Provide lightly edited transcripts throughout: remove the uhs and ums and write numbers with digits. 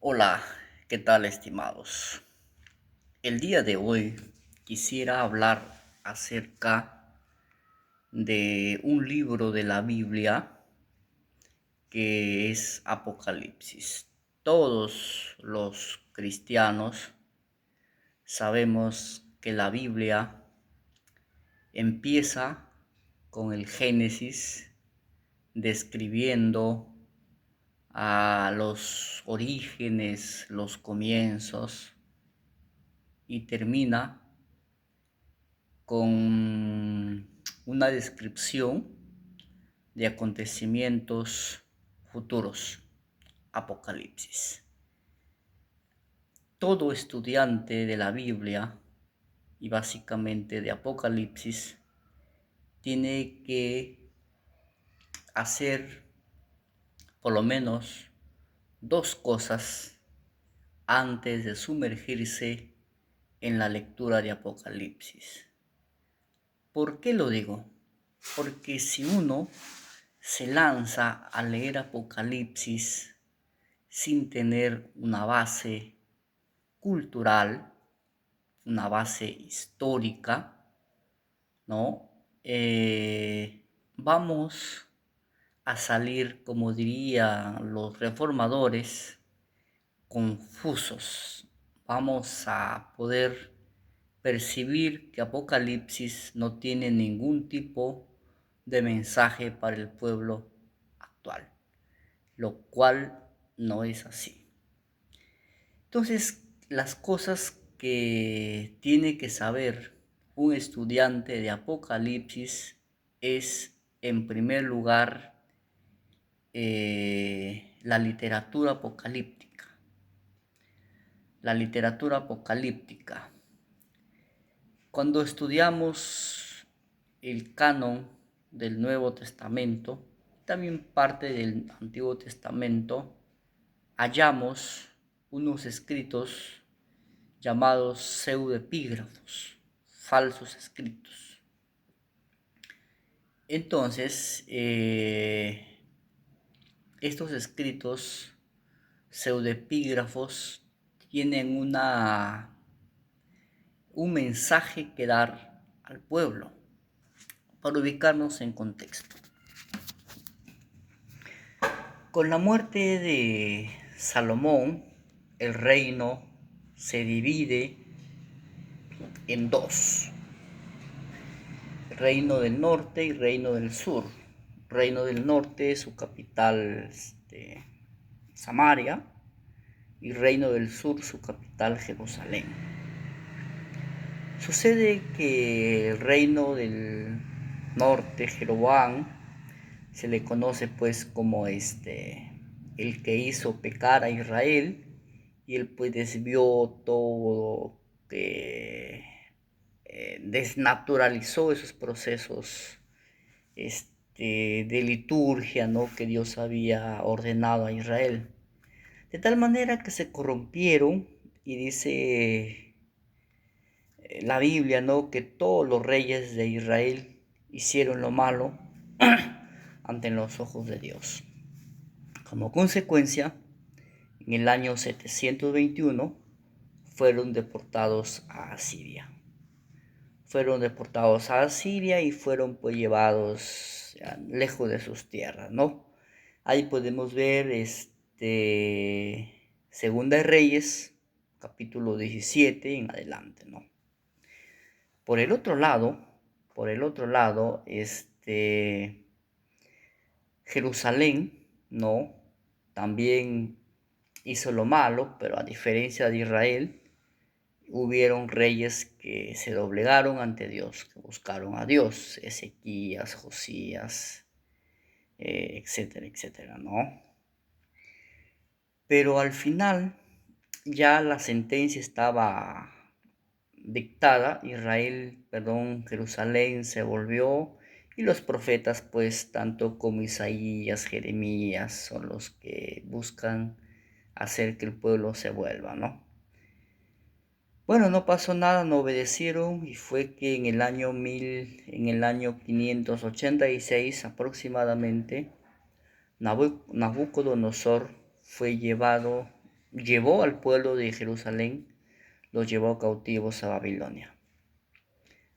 Hola, ¿qué tal, estimados? El día de hoy quisiera hablar acerca de un libro de la Biblia que es Apocalipsis. Todos los cristianos sabemos que la Biblia empieza con el Génesis describiendo a los orígenes, los comienzos y termina con una descripción de acontecimientos futuros, Apocalipsis. Todo estudiante de la Biblia y básicamente de Apocalipsis tiene que hacer por lo menos dos cosas antes de sumergirse en la lectura de Apocalipsis. ¿Por qué lo digo? Porque si uno se lanza a leer Apocalipsis sin tener una base cultural, una base histórica, ¿no? Vamos a salir, como dirían los reformadores, confusos. Vamos a poder percibir que Apocalipsis no tiene ningún tipo de mensaje para el pueblo actual, lo cual no es así. Entonces, las cosas que tiene que saber un estudiante de Apocalipsis es, en primer lugar, la literatura apocalíptica. La literatura apocalíptica. Cuando estudiamos el canon del Nuevo Testamento, también parte del Antiguo Testamento, hallamos unos escritos llamados pseudoepígrafos, falsos escritos. Entonces, estos escritos pseudoepígrafos tienen un mensaje que dar al pueblo, para ubicarnos en contexto. Con la muerte de Salomón, el reino se divide en dos: Reino del Norte y Reino del Sur. Reino del Norte, su capital Samaria, y Reino del Sur, su capital Jerusalén. Sucede que el Reino del Norte, Jeroboam, se le conoce pues como el que hizo pecar a Israel, y él pues desvió todo, que desnaturalizó esos procesos de liturgia, ¿no?, que Dios había ordenado a Israel, de tal manera que se corrompieron. Y dice la Biblia, ¿no?, que todos los reyes de Israel hicieron lo malo ante los ojos de Dios. Como consecuencia, en el año 721 fueron deportados a Asiria. Y fueron pues llevados lejos de sus tierras, ¿no? Ahí podemos ver Segunda de Reyes, capítulo 17 en adelante, ¿no? Por el otro lado, Jerusalén, ¿no?, también hizo lo malo, pero a diferencia de Israel, hubieron reyes que se doblegaron ante Dios, que buscaron a Dios: Ezequías, Josías, etcétera, etcétera, ¿no? Pero al final ya la sentencia estaba dictada. Jerusalén se volvió, y los profetas, pues, tanto como Isaías, Jeremías, son los que buscan hacer que el pueblo se vuelva, ¿no? Bueno, no pasó nada, no obedecieron, y fue que en el año 586 aproximadamente, Nabucodonosor fue llevado llevó al pueblo de Jerusalén, los llevó cautivos a Babilonia.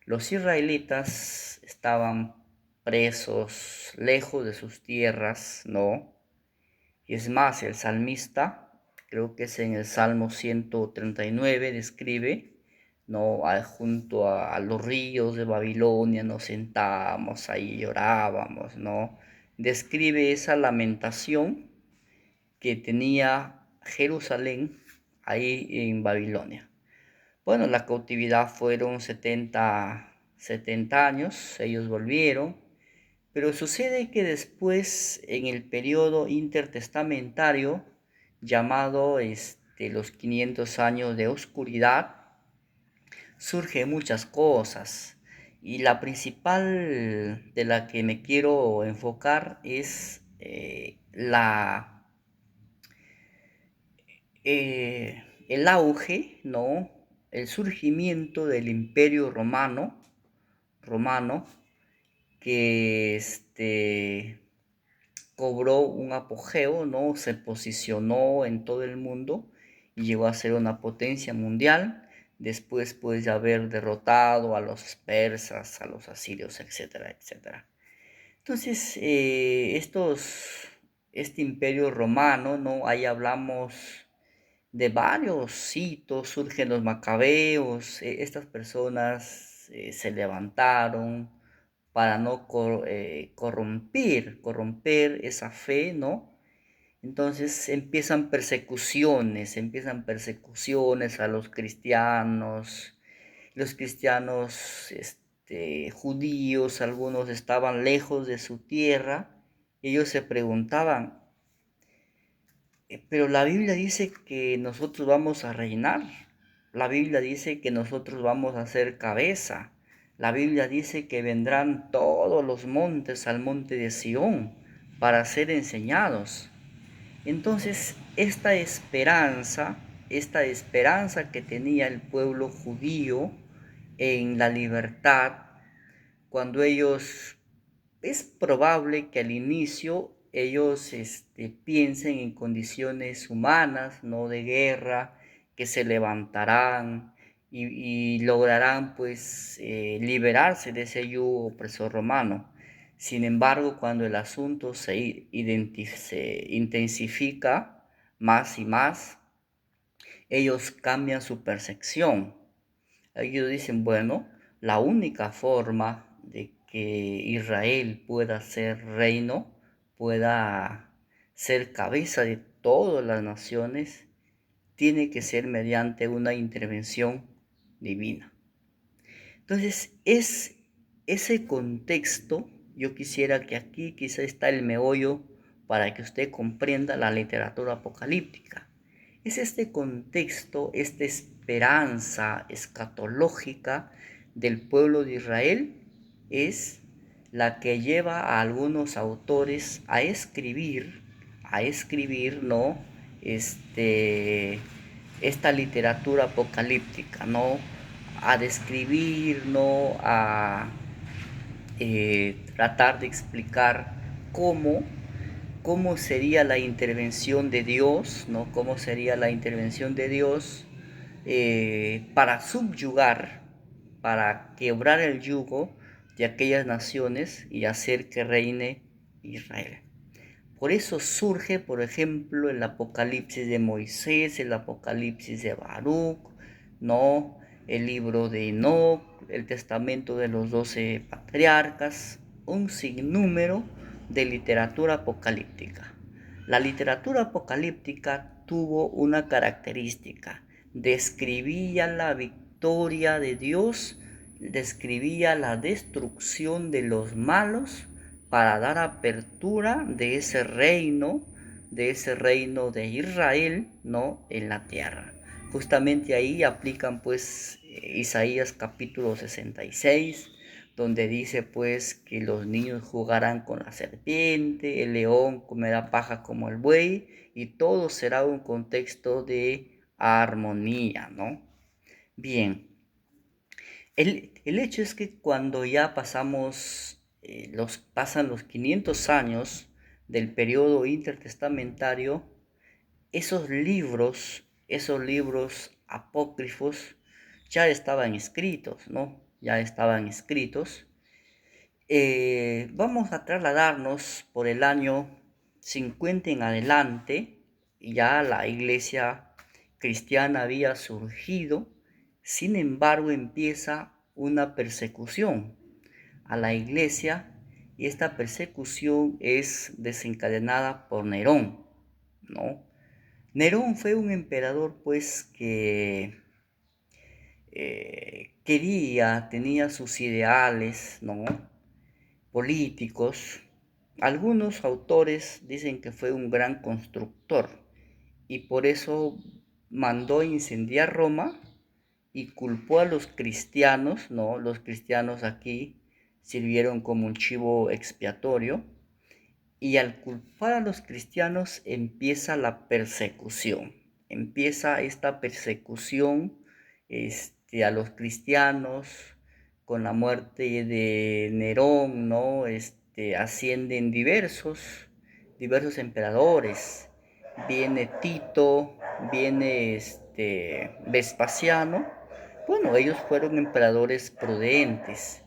Los israelitas estaban presos lejos de sus tierras, ¿no? Y es más, el salmista, creo que es en el Salmo 139, describe, ¿no? Junto a los ríos de Babilonia nos sentábamos ahí, llorábamos, ¿no? Describe esa lamentación que tenía Jerusalén ahí en Babilonia. Bueno, la cautividad fueron 70 años, ellos volvieron, pero sucede que después, en el periodo intertestamentario, llamado los 500 años de oscuridad, surgen muchas cosas. Y la principal de la que me quiero enfocar es el auge, ¿no? El surgimiento del Imperio romano que cobró un apogeo, ¿no? Se posicionó en todo el mundo y llegó a ser una potencia mundial después pues de haber derrotado a los persas, a los asirios, etcétera, etcétera. Entonces, este imperio romano, ¿no? Ahí hablamos de varios hitos, surgen los macabeos, estas personas se levantaron para no corromper esa fe, ¿no? Entonces empiezan persecuciones a los cristianos judíos, algunos estaban lejos de su tierra, ellos se preguntaban, pero la Biblia dice que nosotros vamos a reinar. La Biblia dice que nosotros vamos a ser cabeza. La Biblia dice que vendrán todos los montes al monte de Sión para ser enseñados. Entonces, esta esperanza que tenía el pueblo judío en la libertad, cuando ellos, es probable que al inicio ellos piensen en condiciones humanas, no de guerra, que se levantarán y lograrán pues liberarse de ese yugo opresor romano. Sin embargo, cuando el asunto se intensifica más y más, ellos cambian su percepción. Ellos dicen, bueno, la única forma de que Israel pueda ser reino, pueda ser cabeza de todas las naciones, tiene que ser mediante una intervención divina. Entonces, es ese contexto, yo quisiera que aquí quizá está el meollo para que usted comprenda la literatura apocalíptica. Es este contexto, esta esperanza escatológica del pueblo de Israel, es la que lleva a algunos autores a escribir, ¿no? Esta literatura apocalíptica, ¿no? A describir, ¿no? A tratar de explicar cómo sería la intervención de Dios, ¿no? Cómo sería la intervención de Dios para subyugar, para quebrar el yugo de aquellas naciones y hacer que reine Israel. Por eso surge, por ejemplo, el Apocalipsis de Moisés, el Apocalipsis de Baruch, ¿no? El libro de Enoc, el testamento de los 12 patriarcas, un sinnúmero de literatura apocalíptica. La literatura apocalíptica tuvo una característica: describía la victoria de Dios, describía la destrucción de los malos para dar apertura de ese reino de Israel, ¿no? En la tierra. Justamente ahí aplican pues Isaías capítulo 66, donde dice pues que los niños jugarán con la serpiente, el león comerá paja como el buey, y todo será un contexto de armonía, ¿no? Bien, el hecho es que cuando ya pasan los 500 años del periodo intertestamentario, esos libros apócrifos ya estaban escritos, ¿no? Ya estaban escritos. Vamos a trasladarnos por el año 50 en adelante, y ya la iglesia cristiana había surgido. Sin embargo, empieza una persecución a la iglesia, y esta persecución es desencadenada por Nerón, ¿no? Nerón fue un emperador pues que tenía sus ideales, ¿no? Políticos. Algunos autores dicen que fue un gran constructor y por eso mandó incendiar Roma y culpó a los cristianos, ¿no? Los cristianos aquí sirvieron como un chivo expiatorio, y al culpar a los cristianos empieza la persecución. Empieza esta persecución a los cristianos con la muerte de Nerón, ¿no? Ascienden diversos emperadores. Viene Tito, viene Vespasiano. Bueno, ellos fueron emperadores prudentes.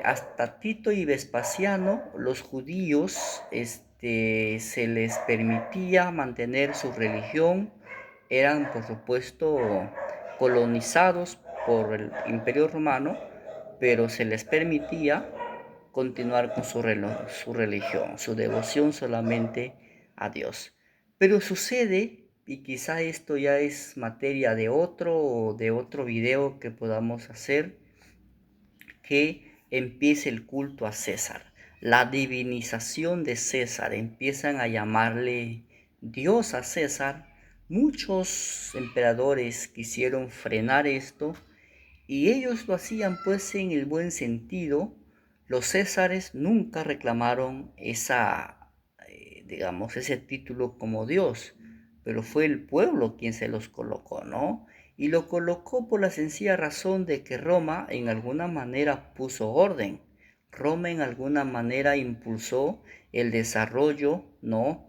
Hasta Tito y Vespasiano, los judíos se les permitía mantener su religión. Eran, por supuesto, colonizados por el Imperio Romano, pero se les permitía continuar con su religión, su devoción solamente a Dios. Pero sucede, y quizá esto ya es materia de otro video que podamos hacer, que empiece el culto a César, la divinización de César. Empiezan a llamarle Dios a César. Muchos emperadores quisieron frenar esto, y ellos lo hacían pues en el buen sentido. Los césares nunca reclamaron digamos, ese título como Dios, pero fue el pueblo quien se los colocó, ¿no? Y lo colocó por la sencilla razón de que Roma en alguna manera puso orden. Roma en alguna manera impulsó el desarrollo, ¿no?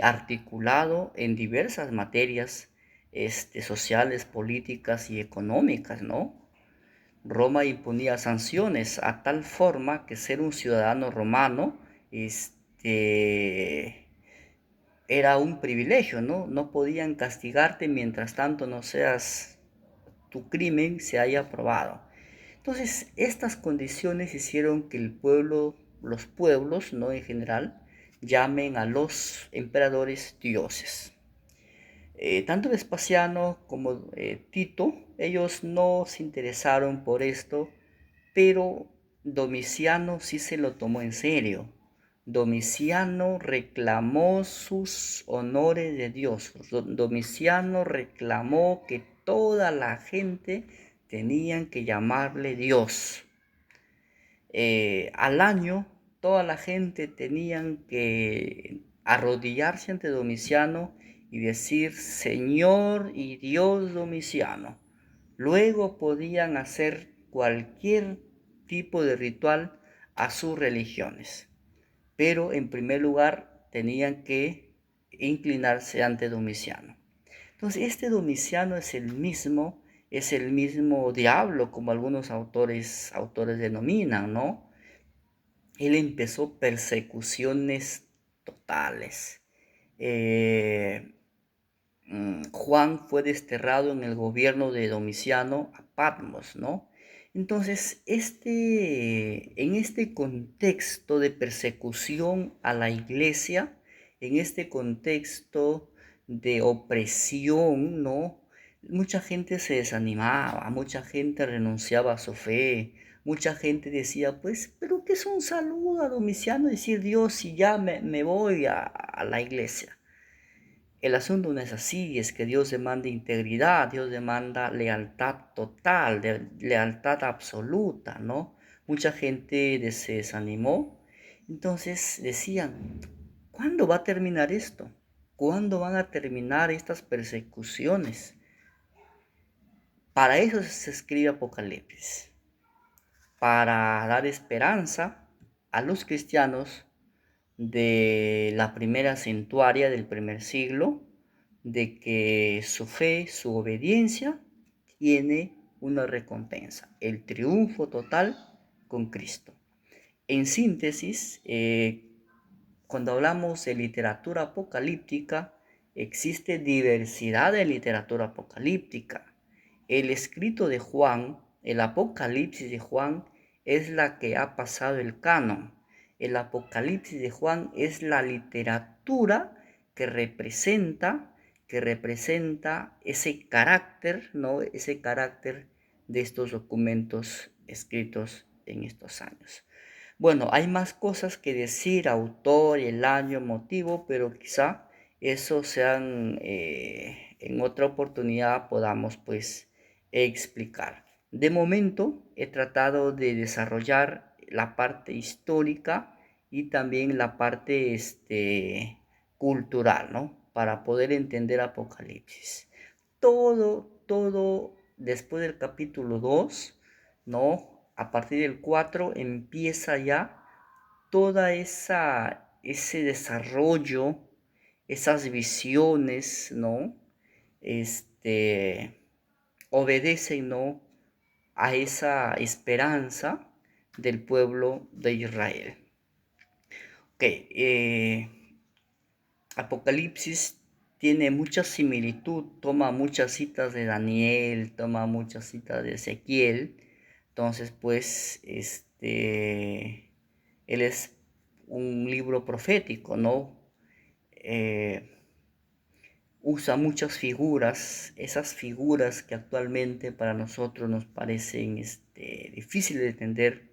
Articulado en diversas materias sociales, políticas y económicas, ¿no? Roma imponía sanciones a tal forma que ser un ciudadano romano era un privilegio, ¿no? No podían castigarte mientras tanto tu crimen se haya probado. Entonces, estas condiciones hicieron que los pueblos, ¿no? En general, llamen a los emperadores dioses. Tanto Vespasiano como Tito, ellos no se interesaron por esto, pero Domiciano sí se lo tomó en serio. Domiciano reclamó sus honores de Dios. Domiciano reclamó que toda la gente tenían que llamarle Dios. Al año, toda la gente tenían que arrodillarse ante Domiciano y decir Señor y Dios Domiciano. Luego podían hacer cualquier tipo de ritual a sus religiones, pero en primer lugar tenían que inclinarse ante Domiciano. Entonces, este Domiciano es el mismo diablo, como algunos autores denominan, ¿no? Él empezó persecuciones totales. Juan fue desterrado en el gobierno de Domiciano a Patmos, ¿no? Entonces, en este contexto de persecución a la iglesia, en este contexto de opresión, ¿no? Mucha gente se desanimaba, mucha gente renunciaba a su fe, mucha gente decía, pues, pero ¿qué es un saludo a Domiciano decir Dios si ya me voy a la iglesia? El asunto no es así, es que Dios demanda integridad, Dios demanda lealtad total, lealtad absoluta, ¿no? Mucha gente se desanimó, entonces decían, ¿cuándo va a terminar esto? ¿Cuándo van a terminar estas persecuciones? Para eso se escribe Apocalipsis, para dar esperanza a los cristianos de la primera centuria del primer siglo, de que su fe, su obediencia tiene una recompensa, el triunfo total con Cristo. En síntesis, cuando hablamos de literatura apocalíptica, existe diversidad de literatura apocalíptica. El escrito de Juan, el Apocalipsis de Juan, es la que ha pasado el canon. El Apocalipsis de Juan es la literatura que representa ese carácter, ¿no? Ese carácter de estos documentos escritos en estos años. Bueno, hay más cosas que decir, autor, el año, motivo, pero quizá eso sean en otra oportunidad podamos pues explicar. De momento he tratado de desarrollar la parte histórica y también la parte cultural, ¿no? Para poder entender Apocalipsis. Todo después del capítulo 2, ¿no? A partir del 4 empieza ya toda ese desarrollo, esas visiones, ¿no? Este, obedecen, ¿no? A esa esperanza del pueblo de Israel. Ok, Apocalipsis tiene mucha similitud, toma muchas citas de Daniel, toma muchas citas de Ezequiel. Entonces, pues, él es un libro profético, ¿no? Eh, Usa muchas figuras, esas figuras que actualmente para nosotros nos parecen difíciles de entender.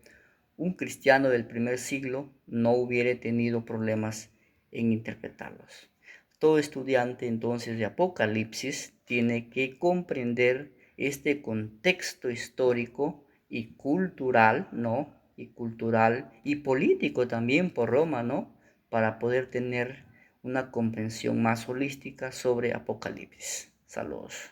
Un cristiano del primer siglo no hubiera tenido problemas en interpretarlos. Todo estudiante entonces de Apocalipsis tiene que comprender este contexto histórico y cultural, ¿no? Y cultural y político también por Roma, ¿no? Para poder tener una comprensión más holística sobre Apocalipsis. Saludos.